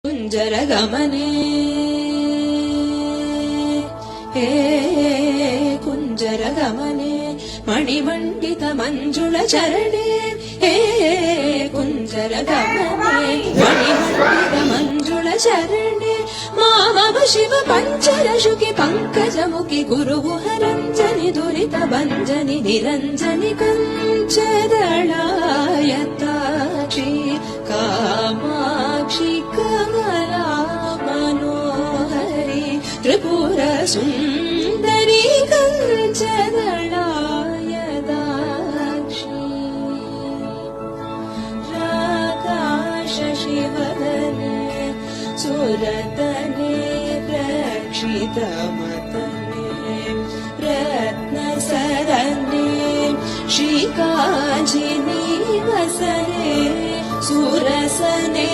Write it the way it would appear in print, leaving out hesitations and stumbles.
कुञ्जरगमने हे कुञ्जरगमने मणिमण्डित मञ्जुलचरणे हे कुञ्जरगमने मणिमण्डित मञ्जुलचरणे मामव शिव पञ्चरशुकि पङ्कजमुखि गुरुगुहरञ्जनि दुरितभञ्जनि निरञ्जनि कञ्चदळायताक्षि कामाक्षि कमला मनोहरि त्रिपुर सुन्दरि कञ्चदळायताक्षि राकाशशिवदने सुरतने प्रक्षितमतने रत्नसरने श्रीकाञ्चिनी वसने सुरसने